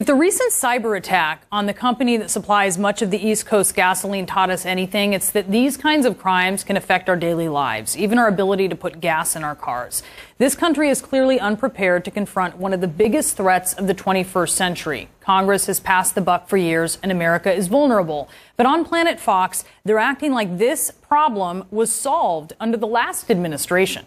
If the recent cyber attack on the company that supplies much of the East Coast gasoline taught us anything, it's that these kinds of crimes can affect our daily lives, even our ability to put gas in our cars. This country is clearly unprepared to confront one of the biggest threats of the 21st century. Congress has passed the buck for years, and America is vulnerable. But on Planet Fox, they're acting like this problem was solved under the last administration.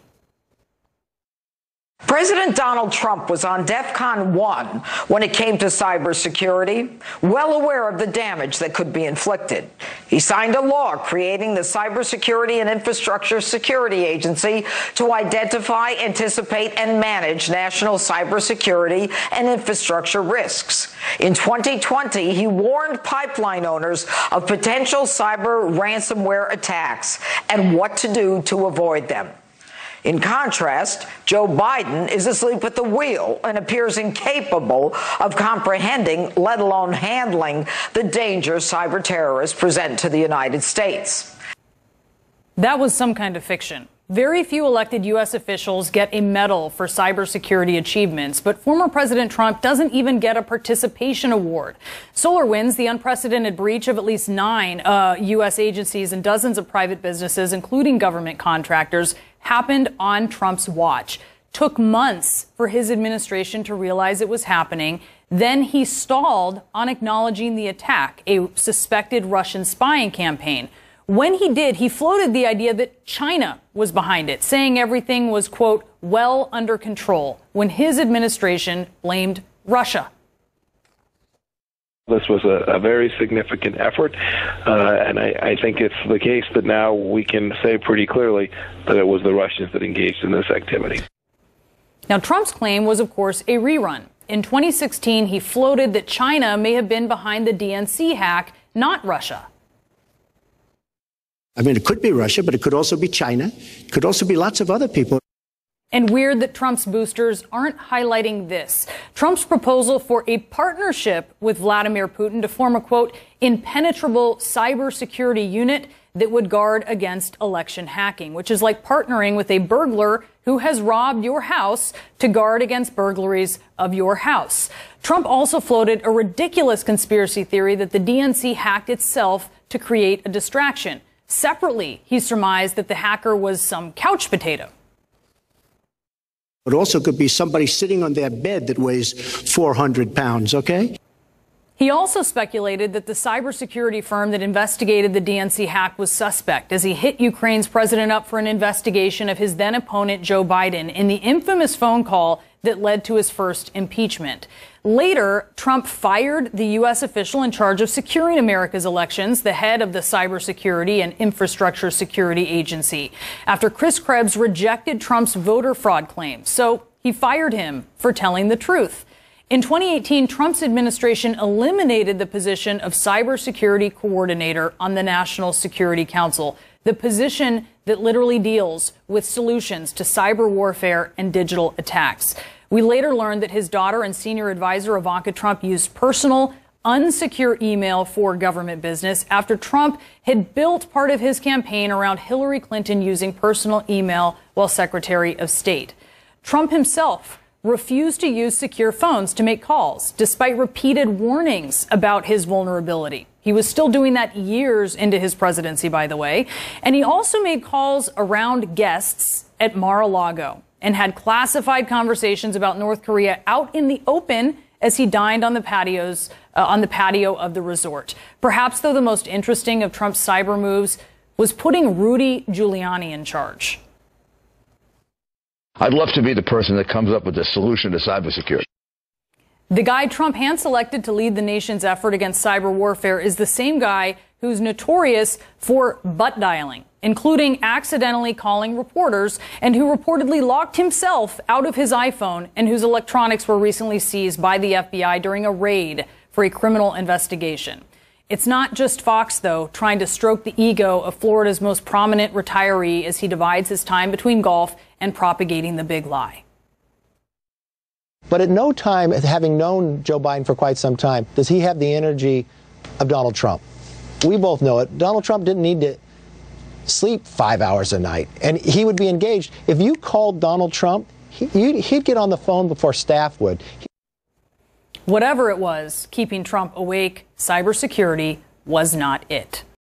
President Donald Trump was on DEFCON 1 when it came to cybersecurity, well aware of the damage that could be inflicted. He signed a law creating the Cybersecurity and Infrastructure Security Agency to identify, anticipate, and manage national cybersecurity and infrastructure risks. In 2020, he warned pipeline owners of potential cyber ransomware attacks and what to do to avoid them. In contrast, Joe Biden is asleep at the wheel and appears incapable of comprehending, let alone handling, the danger cyber terrorists present to the United States. That was some kind of fiction. Very few elected U.S. officials get a medal for cybersecurity achievements, but former President Trump doesn't even get a participation award. SolarWinds, the unprecedented breach of at least 9 U.S. agencies and dozens of private businesses, including government contractors, happened on Trump's watch. Took months for his administration to realize it was happening. Then he stalled on acknowledging the attack, a suspected Russian spying campaign. When he did, he floated the idea that China was behind it, saying everything was, quote, well under control, when his administration blamed Russia. This was a very significant effort, and I think it's the case that now we can say pretty clearly that it was the Russians that engaged in this activity. Now, Trump's claim was, of course, a rerun. In 2016, he floated that China may have been behind the DNC hack, not Russia. I mean, it could be Russia, but it could also be China. It could also be lots of other people. And weird that Trump's boosters aren't highlighting this. Trump's proposal for a partnership with Vladimir Putin to form a, quote, impenetrable cybersecurity unit that would guard against election hacking, which is like partnering with a burglar who has robbed your house to guard against burglaries of your house. Trump also floated a ridiculous conspiracy theory that the DNC hacked itself to create a distraction. Separately, he surmised that the hacker was some couch potato. It also could be somebody sitting on their bed that weighs 400 pounds, okay? He also speculated that the cybersecurity firm that investigated the DNC hack was suspect as he hit Ukraine's president up for an investigation of his then opponent, Joe Biden, in the infamous phone call that led to his first impeachment. Later, Trump fired the U.S. official in charge of securing America's elections, the head of the Cybersecurity and Infrastructure Security Agency, after Chris Krebs rejected Trump's voter fraud claims. So he fired him for telling the truth. In 2018, Trump's administration eliminated the position of cybersecurity coordinator on the National Security Council, the position that literally deals with solutions to cyber warfare and digital attacks. We later learned that his daughter and senior advisor Ivanka Trump used personal, unsecure email for government business after Trump had built part of his campaign around Hillary Clinton using personal email while Secretary of State. Trump himself refused to use secure phones to make calls, despite repeated warnings about his vulnerability. He was still doing that years into his presidency, by the way. And he also made calls around guests at Mar-a-Lago and had classified conversations about North Korea out in the open as he dined on the patio of the resort. Perhaps, though, the most interesting of Trump's cyber moves was putting Rudy Giuliani in charge. I'd love to be the person that comes up with the solution to cybersecurity. The guy Trump hand-selected to lead the nation's effort against cyber warfare is the same guy who's notorious for butt dialing, including accidentally calling reporters, and who reportedly locked himself out of his iPhone and whose electronics were recently seized by the FBI during a raid for a criminal investigation. It's not just Fox, though, trying to stroke the ego of Florida's most prominent retiree as he divides his time between golf and propagating the big lie. But at no time, having known Joe Biden for quite some time, does he have the energy of Donald Trump. We both know it. Donald Trump didn't need to sleep 5 hours a night, and he would be engaged. If you called Donald Trump, he'd get on the phone before staff would. Whatever it was keeping Trump awake, cybersecurity was not it.